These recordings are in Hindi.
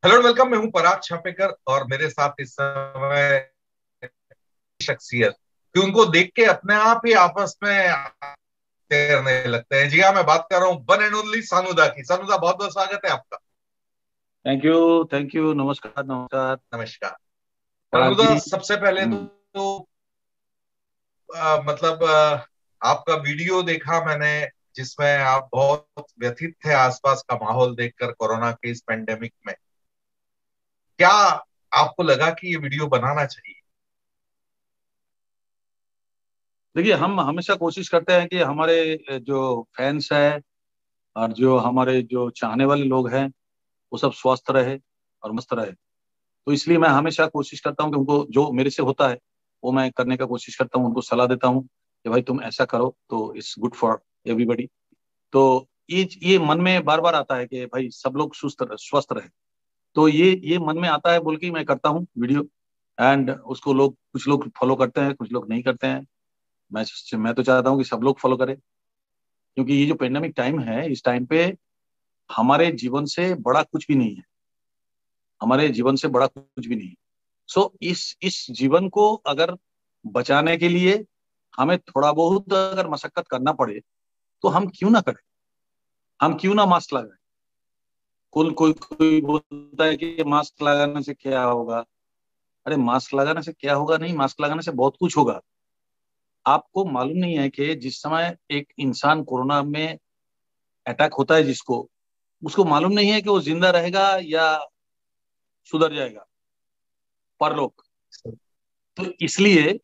Hello and welcome. मैं हूं पराग छापेकर और मेरे साथ इस समय शख्सियत कि उनको देख के अपने आप ही आपस में तैरने लगते हैं। जी हाँ, मैं बात कर रहा हूँ वन एंड ओनली सानुदा की। सानुदा, बहुत बहुत स्वागत है आपका। Thank you. Thank you. नमस्कार नमस्कार। नमस्कार पराग सानुदा। जी। सबसे पहले तो मतलब आपका वीडियो देखा मैंने, जिसमें आप बहुत व्यथित थे आसपास का माहौल देखकर कोरोना के इस पेंडेमिक में। क्या आपको लगा कि ये वीडियो बनाना चाहिए? देखिए, हम हमेशा कोशिश करते हैं कि हमारे जो फैंस हैं और जो हमारे जो चाहने वाले लोग हैं वो सब स्वस्थ रहे और मस्त रहे। तो इसलिए मैं हमेशा कोशिश करता हूँ कि उनको जो मेरे से होता है वो मैं करने का कोशिश करता हूँ, उनको सलाह देता हूँ कि भाई तुम ऐसा करो तो इट्स गुड फॉर एवरीबडी। तो ये मन में बार बार आता है कि भाई सब लोग स्वस्थ रहे। तो ये मन में आता है बोल के ही मैं करता हूँ वीडियो। एंड उसको लोग, कुछ लोग फॉलो करते हैं, कुछ लोग नहीं करते हैं। मैं मैं तो चाहता हूँ कि सब लोग फॉलो करें, क्योंकि ये जो पेंडेमिक टाइम है इस टाइम पे हमारे जीवन से बड़ा कुछ भी नहीं है। हमारे जीवन से बड़ा कुछ भी नहीं है। सो इस जीवन को अगर बचाने के लिए हमें थोड़ा बहुत अगर मशक्कत करना पड़े तो हम क्यों ना करें। हम क्यों ना मास्क लगाएं। कोई कोई कोई बोलता है कि मास्क लगाने से क्या होगा। अरे मास्क लगाने से क्या होगा नहीं, मास्क लगाने से बहुत कुछ होगा। आपको मालूम नहीं है कि जिस समय एक इंसान कोरोना में अटैक होता है जिसको, उसको मालूम नहीं है कि वो जिंदा रहेगा या सुधर जाएगा परलोक। तो इसलिए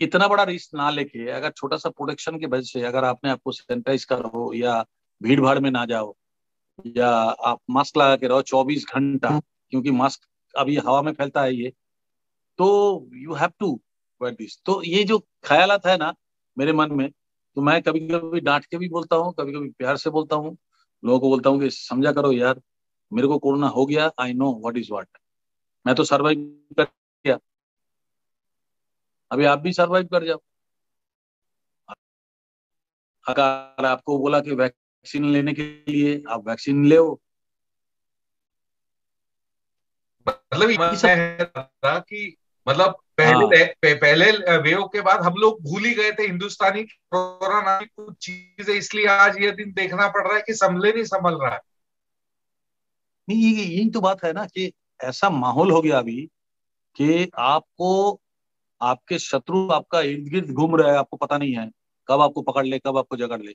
इतना बड़ा रिस्क ना लेके अगर छोटा सा प्रोटेक्शन की वजह से अगर आपने आपको सैनिटाइज करो या भीड़ भाड़ में ना जाओ या आप मास्क लगा के रहो 24 घंटा, क्योंकि मास्क अभी हवा में फैलता है ये। तो you have to wear this. तो ये जो ख्यालात है ना मेरे मन में, तो मैं कभी कभी डांट के भी बोलता हूँ, कभी कभी प्यार से बोलता हूँ। लोगों को बोलता हूँ कि समझा करो यार, मेरे को कोरोना हो गया, I know what is what. मैं तो सर्वाइव कर गया, अभी आप भी सर्वाइव कर जाओ। अगर आपको बोला कि वैक्सीन लेने के लिए आप वैक्सीन ले। मतलब ये सब। ये था कि मतलब हाँ। पहले वेव के बाद हम लोग भूल ही गए थे हिंदुस्तानी कोरोना नाम की कुछ चीजें, इसलिए आज ये दिन देखना पड़ रहा है कि संभले नहीं संभल रहा है। नहीं, यही तो बात है ना कि ऐसा माहौल हो गया अभी कि आपको, आपके शत्रु आपका इर्द गिर्द घूम रहे हैं, आपको पता नहीं है कब आपको पकड़ ले, कब आपको जकड़ ले।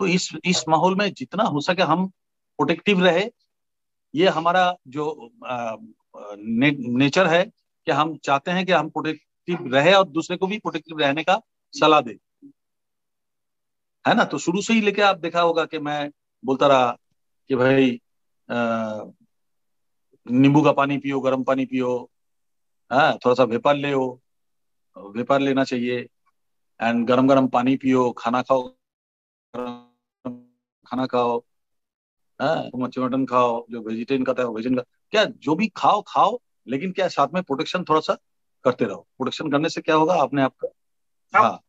तो इस माहौल में जितना हो सके हम प्रोटेक्टिव रहे। ये हमारा जो नेचर है कि हम चाहते हैं कि हम प्रोटेक्टिव रहे और दूसरे को भी प्रोटेक्टिव रहने का सलाह दे। है ना। तो शुरू से ही लेके आप देखा होगा कि मैं बोलता रहा कि भाई अ, नींबू का पानी पियो, गर्म पानी पियो। हाँ, थोड़ा सा वेपर ले। वेपर लेना चाहिए। एंड गरम गरम पानी पियो, खाना खाओ, गरम खाना खाओ। हाँ, मच्छी मटन खाओ, जो वेजिटेरियन खाता है वो वेजिटेरियन का क्या, जो भी खाओ खाओ। लेकिन क्या, साथ में प्रोटेक्शन थोड़ा सा करते रहो। प्रोटेक्शन करने से क्या होगा अपने आप का। अब हाँ।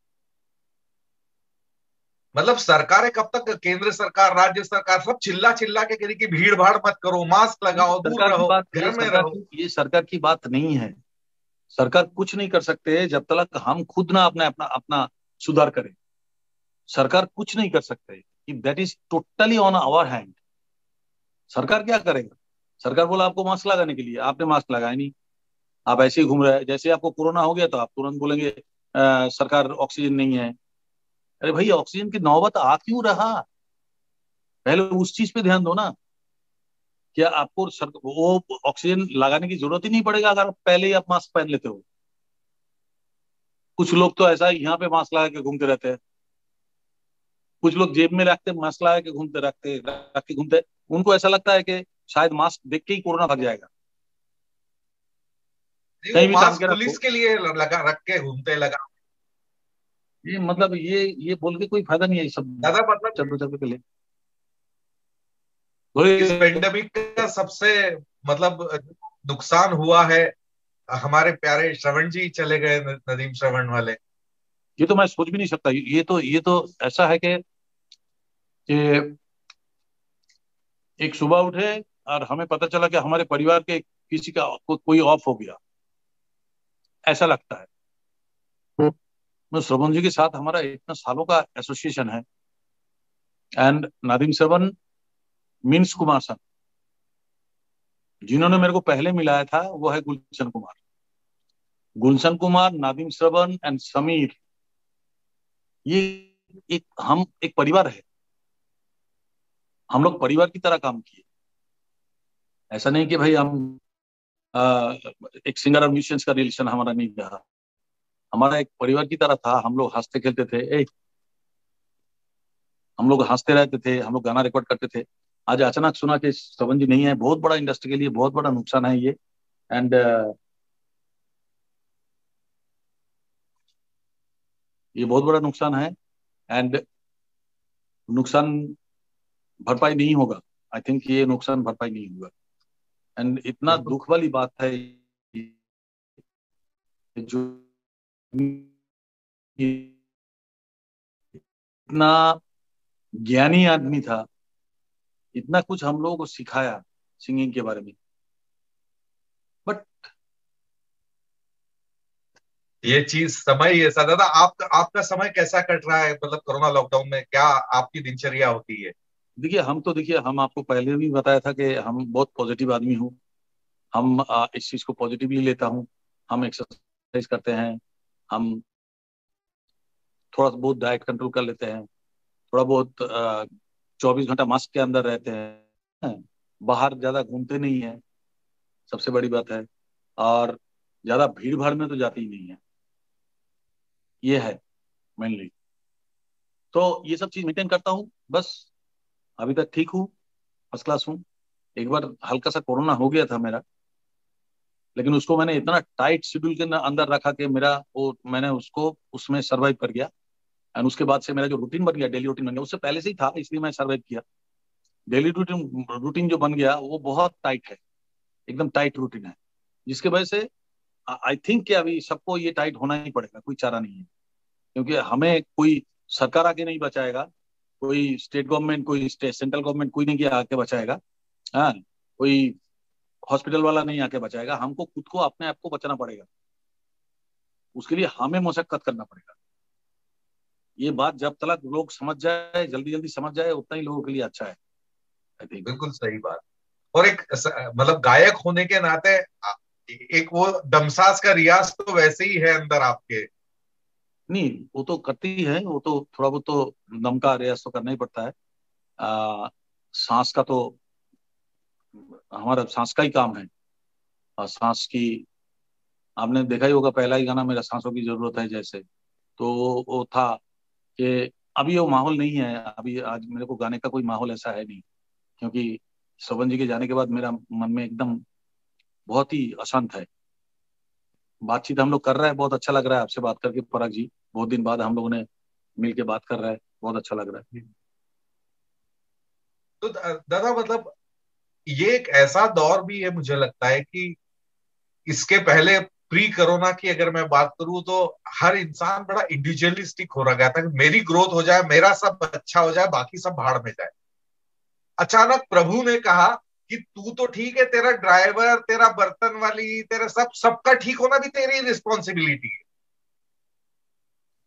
मतलब सरकारें कब तक, केंद्र सरकार राज्य सरकार सब चिल्ला चिल्ला के कह रही कि भीड़ भाड़ मत करो, मास्क लगाओ, दूर रहो, घर में रहो। ये सरकार की बात नहीं है। सरकार कुछ नहीं कर सकते जब तक हम खुद ना अपना अपना अपना सुधार करें। सरकार कुछ नहीं कर सकते। That is totally on our hand. सरकार क्या करेगा। सरकार बोला आपको मास्क लगाने के लिए, आपने मास्क लगाया नहीं, आप ऐसे ही घूम रहे हैं। जैसे आपको कोरोना हो गया तो आप तुरंत बोलेंगे सरकार ऑक्सीजन नहीं है। अरे भाई, ऑक्सीजन की नौबत आ क्यों रहा। पहले उस चीज पे ध्यान दो ना। क्या आपको वो ऑक्सीजन लगाने की जरूरत ही नहीं पड़ेगा अगर पहले ही आप मास्क पहन लेते हो। कुछ लोग तो ऐसा ही यहाँ पे मास्क लगा के घूमते रहते हैं। कुछ लोग जेब में रखते मास्क लगा के घूमते, रखते रख के घूमते। उनको ऐसा लगता है कि शायद मास्क देख के ही कोरोना भाग जाएगा। नहीं, वो कहीं भी टांग मास्क के पुलिस रखो। के लिए लगा रख के घूमते लगा। ये मतलब ये बोल के कोई फायदा नहीं है ये सब। दादा मतलब चल चल के ले। इस बोले। पेंडेमिक का सबसे मतलब नुकसान हुआ है। हमारे प्यारे श्रवण जी चले गए, नदीम श्रवण वाले। ये तो मैं सोच भी नहीं सकता। ये तो ऐसा है कि एक सुबह उठे, और हमें पता चला कि हमारे परिवार के किसी का कोई ऑफ हो गया, ऐसा लगता है। तो श्रवण जी के साथ हमारा इतना सालों का एसोसिएशन है। And Nadeem Shravan means Kumar Sanu. जिन्होंने मेरे को पहले मिलाया था वो है गुलशन कुमार। गुलशन कुमार, नादिम श्रवण एंड समीर, ये हम एक परिवार है। हम लोग परिवार की तरह काम किए। ऐसा नहीं कि भाई हम आ, एक सिंगर और म्यूजिशियंस का रिलेशन हमारा नहीं रहा। हमारा एक परिवार की तरह था। हम लोग हंसते खेलते थे। हम लोग हंसते रहते थे, हम लोग गाना रिकॉर्ड करते थे। आज अचानक सुना कि श्रवण जी नहीं है, बहुत बड़ा इंडस्ट्री के लिए बहुत बड़ा नुकसान है ये। एंड ये बहुत बड़ा नुकसान है। एंड नुकसान भरपाई नहीं होगा। आई थिंक ये नुकसान भरपाई नहीं होगा। एंड इतना बिल्कुल। दुख वाली बात है जो इतना ज्ञानी आदमी था, इतना कुछ हम लोगों को सिखाया सिंगिंग के बारे में। बट ये चीज समय ही ऐसा। दादा, आपका समय कैसा कट रहा है, मतलब कोरोना लॉकडाउन में क्या आपकी दिनचर्या होती है? देखिए, हम आपको पहले भी बताया था कि हम बहुत पॉजिटिव आदमी हूँ। हम इस चीज को पॉजिटिवली लेता हूँ। हम एक्सरसाइज करते हैं। हम थोड़ा बहुत डाइट कंट्रोल कर लेते हैं। थोड़ा बहुत 24 घंटा मास्क के अंदर रहते हैं। बाहर ज्यादा घूमते नहीं है, सबसे बड़ी बात है। और ज्यादा भीड़ भाड़ में तो जाती ही नहीं है। ये है मेनली। तो ये सब चीज मेंटेन करता हूँ बस। अभी तक ठीक हूँ, फर्स्ट क्लास हूँ। एक बार हल्का सा कोरोना हो गया था मेरा, लेकिन उसको मैंने इतना टाइट शेड्यूल के अंदर रखा कि मेरा वो मैंने उसको उसमें सर्वाइव कर गया। एंड उसके बाद से मेरा जो रूटीन बन गया, डेली रूटीन बन गया, उससे पहले से ही था इसलिए मैं सर्वाइव किया। डेली रूटीन रूटीन जो बन गया वो बहुत टाइट है, एकदम टाइट रूटीन है। जिसके वजह से आई थिंक कि अभी सबको ये टाइट होना ही पड़ेगा, कोई चारा नहीं है। क्योंकि हमें कोई सरकार आके नहीं बचाएगा, कोई स्टेट गवर्नमेंट, कोई सेंट्रल गवर्नमेंट, कोई नहीं आके बचाएगा। हाँ, कोई हॉस्पिटल वाला नहीं आके बचाएगा। हमको खुद को अपने आप को बचाना पड़ेगा। उसके लिए हमें मशक्कत करना पड़ेगा। ये बात जब तक लोग समझ जाए, जल्दी जल्दी समझ जाए, उतना ही लोगों के लिए अच्छा है, आई थिंक। बिल्कुल सही बात। और एक मतलब गायक होने के नाते एक वो दमसाज का रियाज तो वैसे ही है अंदर आपके। नहीं, वो तो करती है, वो तो थोड़ा बहुत तो दम का रियाज तो करना ही पड़ता है। सांस का तो हमारा सांस का ही काम है। और सांस की आपने देखा ही होगा, पहला ही गाना मेरा सांसों की जरूरत है जैसे। तो वो था कि अभी वो माहौल नहीं है। अभी आज मेरे को गाने का कोई माहौल ऐसा है नहीं। क्योंकि श्रवण जी के जाने के बाद मेरा मन में एकदम बहुत ही अशांत है। बातचीत हम लोग कर रहे हैं, बहुत अच्छा लग रहा है आपसे बात करके पराग जी। बहुत दिन बाद हम लोगों ने मिल के बात कर रहे हैं, बहुत अच्छा लग रहा है। तो दादा मतलब ये एक ऐसा दौर भी है, मुझे लगता है कि इसके पहले प्री कोरोना की अगर मैं बात करूं तो हर इंसान बड़ा इंडिविजुअलिस्टिक हो रहा था कि मेरी ग्रोथ हो जाए, मेरा सब अच्छा हो जाए, बाकी सब भाड़ में जाए। अचानक प्रभु ने कहा कि तू तो ठीक है, तेरा ड्राइवर, तेरा बर्तन वाली, तेरा सबका ठीक होना भी तेरी रिस्पॉन्सिबिलिटी है।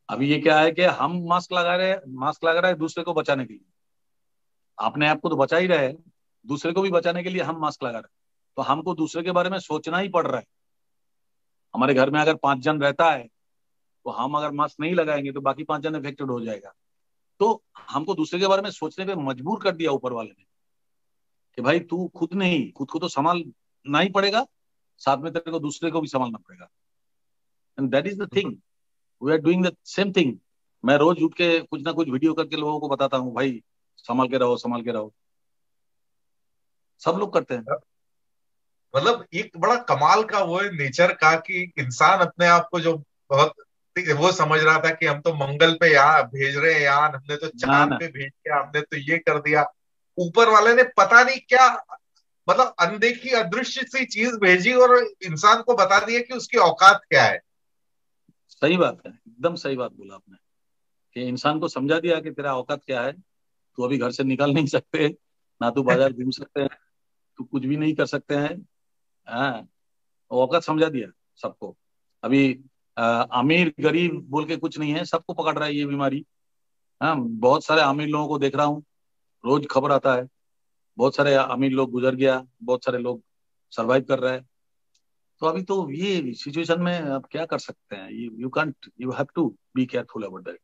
अभी ये क्या है कि हम मास्क लगा रहे हैं दूसरे को बचाने के लिए। अपने आप को तो बचा ही रहे हैं, दूसरे को भी बचाने के लिए हम मास्क लगा रहे हैं। तो हमको दूसरे के बारे में सोचना ही पड़ रहा है। हमारे घर में अगर 5 जन रहता है, तो हम अगर मास्क नहीं लगाएंगे तो बाकी 5 जन इफेक्टेड हो जाएगा। तो हमको दूसरे के बारे में सोचने पे मजबूर कर दिया ऊपर वाले ने कि भाई तू खुद नहीं, खुद को तो संभालना ही पड़ेगा, साथ में तेरे को दूसरे को भी संभालना पड़ेगा। And that is the thing, we are doing the same thing. मैं रोज उठ के कुछ ना कुछ वीडियो करके लोगों को बताता हूँ, भाई संभाल के रहो, संभाल के रहो। सब लोग करते हैं। मतलब एक बड़ा कमाल का वो है नेचर का कि इंसान अपने आप को जो बहुत वो समझ रहा था कि हम तो मंगल पे यहाँ भेज रहे हैं, यार हमने तो ना चांद ना, पे भेज दिया, हमने तो ये कर दिया। ऊपर वाले ने पता नहीं क्या, मतलब अनदेखी अदृश्य सी चीज भेजी और इंसान को बता दिया कि उसकी औकात क्या है। सही बात है, एकदम सही बात बोला आपने कि इंसान को समझा दिया कि तेरा औकात क्या है। तू अभी घर से निकल नहीं सकते, ना तू बाजार घूम सकते हैं, तो कुछ भी नहीं कर सकते हैं। हाँ, औकात समझा दिया सबको। अभी अमीर गरीब बोल के कुछ नहीं है, सबको पकड़ रहा है ये बीमारी। हाँ, बहुत सारे अमीर लोगों को देख रहा हूँ, रोज खबर आता है, बहुत सारे अमीर लोग गुजर गया, बहुत सारे लोग सरवाइव कर रहे हैं। तो अभी तो ये सिचुएशन में आप क्या कर सकते हैं, you can't, you have to be careful about that.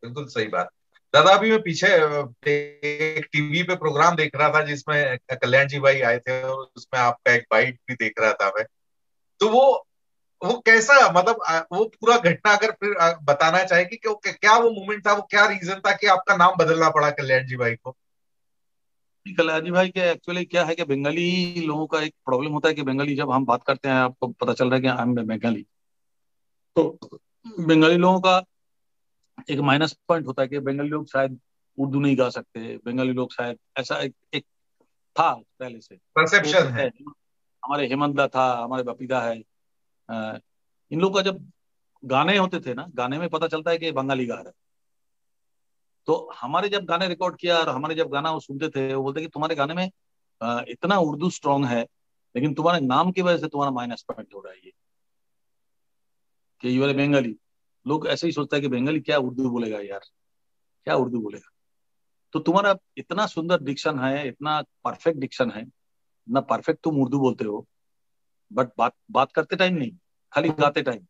बिल्कुल सही बात। दादा अभी मैं पीछे एक टीवी पे प्रोग्राम देख रहा था जिसमें कल्याण जी भाई आए थे, और उसमें आपका एक बाइट भी देख रहा था मैं। तो वो कैसा, मतलब वो पूरा घटना अगर फिर बताना चाहे कि क्या वो मोमेंट था, वो क्या रीजन था कि आपका नाम बदलना पड़ा कल्याण जी भाई को। कल्याणी भाई के एक्चुअली क्या है कि बंगाली लोगों का एक प्रॉब्लम होता है कि बंगाली जब हम बात करते हैं, आपको पता चल रहा है कि आई एम बंगाली, तो बंगाली लोगों का एक माइनस पॉइंट होता है कि बंगाली लोग शायद उर्दू नहीं गा सकते, बंगाली लोग शायद ऐसा एक था पहले से। तो परसेप्शन है। हमारे हेमंत दा था, हमारे बपीदा है, अ, इन लोगों का जब गाने होते थे ना, गाने में पता चलता है कि ये बंगाली गा रहा है। तो हमारे जब गाने रिकॉर्ड किया और हमारे जब गाना वो सुनते थे, वो बोलते कि तुम्हारे गाने में इतना उर्दू स्ट्रांग है, लेकिन तुम्हारे नाम की वजह से तुम्हारा माइनस पॉइंट हो रहा है ये, कि यू आर बंगाली। लोग ऐसे ही सोचता है कि बंगाली क्या उर्दू बोलेगा यार, क्या उर्दू बोलेगा। तो तुम्हारा इतना सुंदर डिक्शन है, इतना परफेक्ट डिक्शन है, इतना परफेक्ट तुम उर्दू बोलते हो, बट बात बात करते टाइम नहीं, खाली गाते टाइम।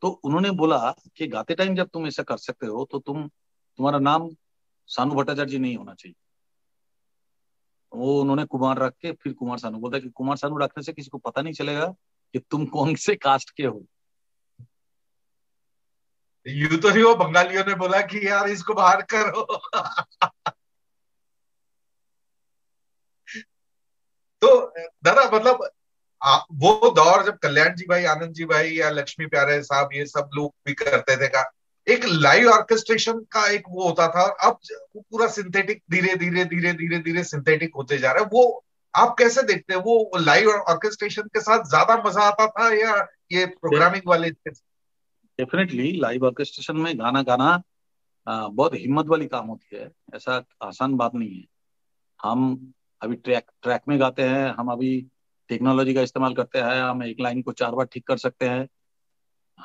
तो उन्होंने बोला कि गाते टाइम जब तुम ऐसा कर सकते हो तो तुम्हारा नाम सानू भट्टाचार्य जी नहीं होना चाहिए। वो उन्होंने कुमार रख के फिर कुमार सानू बोलता है कि कुमार सानू रखने से किसी को पता नहीं चलेगा कि तुम कौन से कास्ट के हो। यूं तो नहीं वो बंगालियों ने बोला कि यार इसको बाहर करो। तो दादा मतलब वो दौर जब कल्याण जी भाई, आनंद जी भाई या लक्ष्मी प्यारे साहब ये सब लोग भी करते थे का, एक लाइव ऑर्केस्ट्रेशन का एक वो होता था, और अब वो पूरा सिंथेटिक धीरे धीरे धीरे धीरे धीरे सिंथेटिक होते जा रहा है। वो आप कैसे देखते हैं, वो लाइव ऑर्केस्ट्रेशन के साथ ज्यादा मजा आता था या ये प्रोग्रामिंग वाले? डेफिनेटली लाइव ऑर्केस्ट्रेशन में गाना गाना बहुत हिम्मत वाली काम होती है, ऐसा आसान बात नहीं है। हम अभी ट्रैक ट्रैक में गाते हैं, हम अभी टेक्नोलॉजी का इस्तेमाल करते हैं, हम एक लाइन को 4 बार ठीक कर सकते हैं।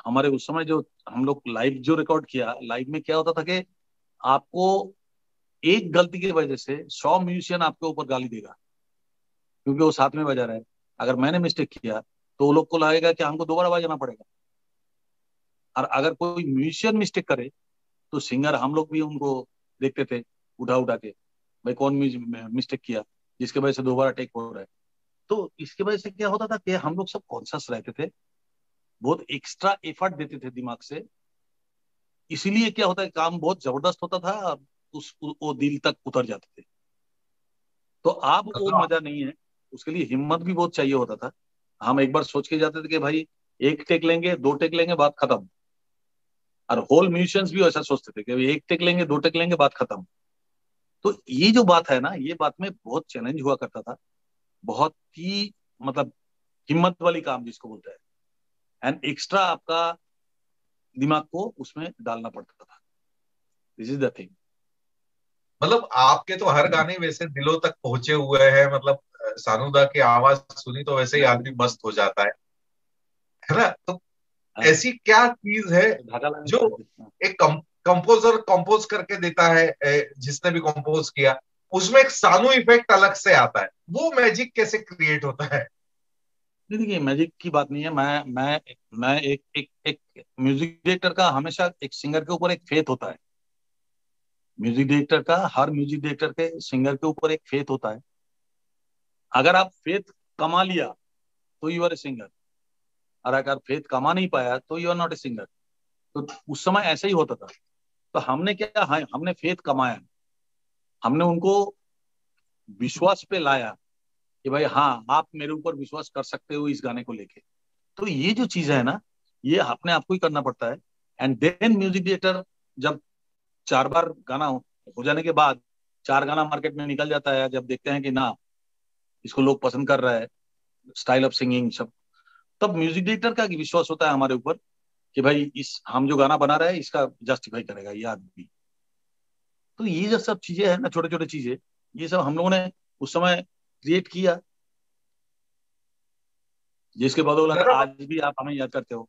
हमारे उस समय जो हम लोग लाइव जो रिकॉर्ड किया, लाइव में क्या होता था कि आपको एक गलती की वजह से 100 म्यूजिशियन आपके ऊपर गाली देगा, क्योंकि वो साथ में बजा रहा है। अगर मैंने मिस्टेक किया तो वो लोग को लगेगा कि हमको दोबारा बजाना पड़ेगा। और अगर कोई म्यूजिशियन मिस्टेक करे तो सिंगर, हम लोग भी उनको देखते थे उठा उठा के, भाई कौन मिस्टेक किया जिसके वजह से दोबारा टेक हो रहा है। तो इसकी वजह से क्या होता था कि हम लोग सब कॉन्शियस रहते थे, बहुत एक्स्ट्रा एफर्ट देते थे दिमाग से। इसीलिए क्या होता है, काम बहुत जबरदस्त होता था और वो दिल तक उतर जाते थे। तो अब वो मतलब मजा नहीं है, उसके लिए हिम्मत भी बहुत चाहिए होता था। हम एक बार सोच के जाते थे कि भाई एक टेक लेंगे, 2 टेक लेंगे, बात खत्म। और होल म्यूजिशियंस भी ऐसा सोचते थे कि भाई एक टेक लेंगे, 2 टेक लेंगे, बात खत्म। तो ये जो बात है ना, ये बात में बहुत चैलेंज हुआ करता था, बहुत ही मतलब हिम्मत वाली काम जिसको बोलते हैं, एंड एक्स्ट्रा आपका दिमाग को उसमें डालना पड़ता था। This is the thing. आपके तो हर गाने वैसे दिलों तक पहुंचे हुए हैं, मतलब सानूदा की आवाज सुनी तो वैसे ही आदमी मस्त हो जाता है ना? तो हाँ, ऐसी क्या चीज है धागा लगाने जो के लिए। एक कंपोजर कंपोज करके देता है, जिसने भी कंपोज किया, उसमें एक सानू इफेक्ट अलग से आता है, वो मैजिक कैसे क्रिएट होता है? नहीं, देखिए मैजिक की बात नहीं है। मैं एक म्यूजिक डायरेक्टर का हमेशा एक सिंगर के ऊपर एक फेथ होता है। म्यूजिक डायरेक्टर का, हर म्यूजिक डायरेक्टर के सिंगर के ऊपर एक फेथ होता है। अगर आप फेथ कमा लिया तो यू आर ए सिंगर, और अगर फेथ कमा नहीं पाया तो you are not a singer. तो उस समय ऐसे ही होता था। तो हमने क्या, हाँ, हमने फेथ कमाया, हमने उनको विश्वास पे लाया कि भाई हाँ, आप मेरे ऊपर विश्वास कर सकते हो इस गाने को लेके। तो ये जो चीज है ना, ये अपने आप को ही करना पड़ता है। एंड देन म्यूजिक डायरेक्टर जब 4 बार गाना हो जाने के बाद, 4 गाना मार्केट में निकल जाता है, जब देखते हैं कि ना इसको लोग पसंद कर रहा है, स्टाइल ऑफ सिंगिंग सब, तब म्यूजिक डायरेक्टर का विश्वास होता है हमारे ऊपर कि भाई इस हम जो गाना बना रहे हैं इसका जस्टिफाई करेगा ये आदमी। तो ये जो सब चीजें है ना, छोटे छोटे चीजें, ये सब हम लोगों ने उस समय क्रिएट किया, जिसके बदौलत दादा, आज भी आप हमें याद करते हो।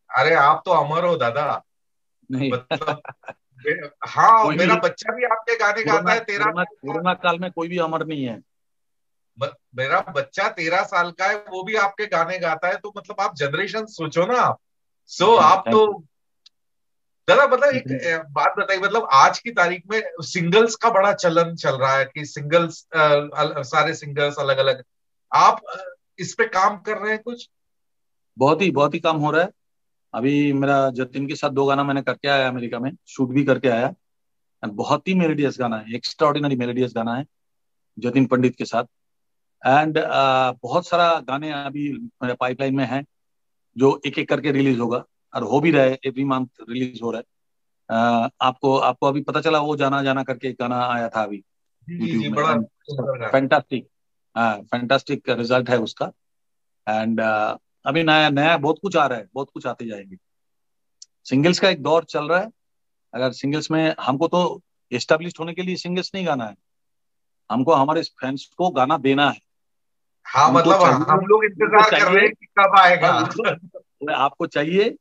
अरे आप तो अमर हो दादा। नहीं। मतलब हाँ, कोई मेरा भी बच्चा भी आपके गाने गाता कोरोना है, 13 साल का। कोरोना काल में कोई भी अमर नहीं है। मेरा बच्चा 13 साल का है, वो भी आपके गाने गाता है, तो मतलब आप जनरेशन सोचो ना आप। सो नहीं नहीं, आप तो थैंक यू। दादा, मतलब एक थैंक बात बताइए, मतलब आज की तारीख में सिंगल्स का बड़ा चलन चल रहा है कि सिंगल्स, सारे सिंगर्स अलग अलग। आप इस पे काम कर रहे हैं कुछ? बहुत ही काम हो रहा है। अभी मेरा जतिन के साथ 2 गाना मैंने करके आया, अमेरिका में शूट भी करके आया। And बहुत ही मेलोडियस गाना है, एक्स्ट्राऑर्डिनरी मेलोडियस गाना है जतिन पंडित के साथ। एंड बहुत सारा गाने अभी मेरे पाइपलाइन में है, जो एक एक करके रिलीज होगा, और हो भी रहा है, एवरी मंथ रिलीज हो रहा है। आपको आपको अभी पता चला, वो जाना जाना करके एक गाना आया था अभी जी जी यूट्यूब जी, में। बड़ा एंड सुंदर गाना। फैंटास्टिक, हाँ फैंटास्टिक रिजल्ट है उसका। एंड अभी नया नया बहुत कुछ आ रहा है, बहुत कुछ आते जाएंगे। सिंगल्स का एक दौर चल रहा है। अगर सिंगल्स में हमको तो एस्टेब्लिश होने के लिए सिंगल्स नहीं गाना है, हमको हमारे फैंस को गाना देना है। हाँ, उनको मतलब चाहिए, हम लोग उनको इंतजार कर रहे चाहिए, हैं कि कब आएगा। आपको चाहिए,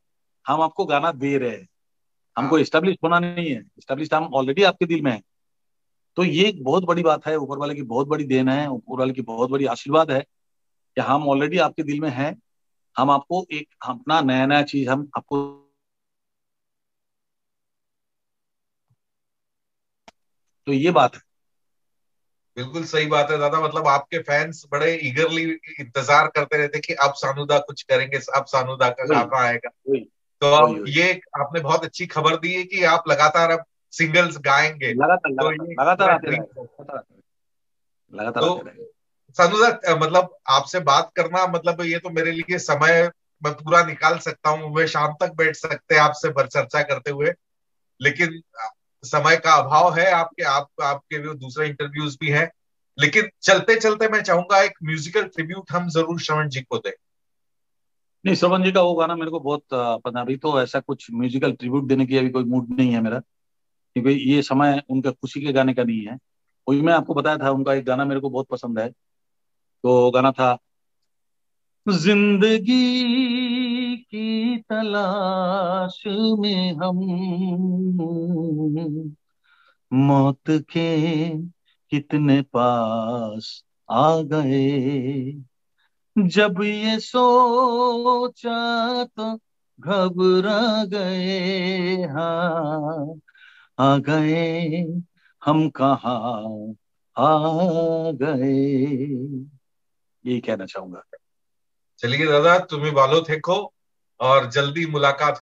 हम आपको गाना दे रहे हैं। हमको हाँ, एस्टेब्लिश होना नहीं है, एस्टेब्लिश हम ऑलरेडी आपके दिल में है। तो ये एक बहुत बड़ी बात है, ऊपर वाले की बहुत बड़ी देन है, ऊपर वाले की बहुत बड़ी आशीर्वाद है कि हम ऑलरेडी आपके दिल में हैं। हम आपको एक अपना नया नया चीज हम आपको, तो ये बात है। बिल्कुल सही बात है दादा। मतलब आपके फैंस बड़े ईगरली इंतजार करते रहते कि अब सानूदा कुछ करेंगे, अब सानूदा का वही गाना आएगा। वही तो वही अब वही ये आपने बहुत अच्छी खबर दी है कि आप लगातार अब सिंगल्स गाएंगे। लगातार तो लगातार ये लगातार मेरा आते ड्रीम रहेगा, है। लगातार आते तो रहेगा। सानूदा, मतलब आपसे बात करना, मतलब ये तो मेरे लिए समय मैं पूरा निकाल सकता हूँ, मैं शाम तक बैठ सकते हैं आपसे चर्चा करते हुए। लेकिन समय का अभाव है, आपके भी दूसरे इंटरव्यूज भी हैं। लेकिन चलते चलते मैं चाहूंगा एक म्यूजिकल ट्रिब्यूट हम जरूर श्रवण जी को दें। नहीं, श्रवण जी का वो गाना मेरे को बहुत अभी तो ऐसा कुछ म्यूजिकल ट्रिब्यूट देने की अभी कोई मूड नहीं है मेरा, क्योंकि ये समय उनके खुशी के गाने का नहीं है। वही मैं आपको बताया था, उनका एक गाना मेरे को बहुत पसंद है। तो गाना था, जिंदगी की तलाश में हम मौत के कितने पास आ गए, जब ये सोचा तो घबरा गए, हाँ आ गए, हम कहाँ आ गए। यही कहना चाहूंगा। चलिए दादा, तुम्हें बालो थे खो, और जल्दी मुलाकात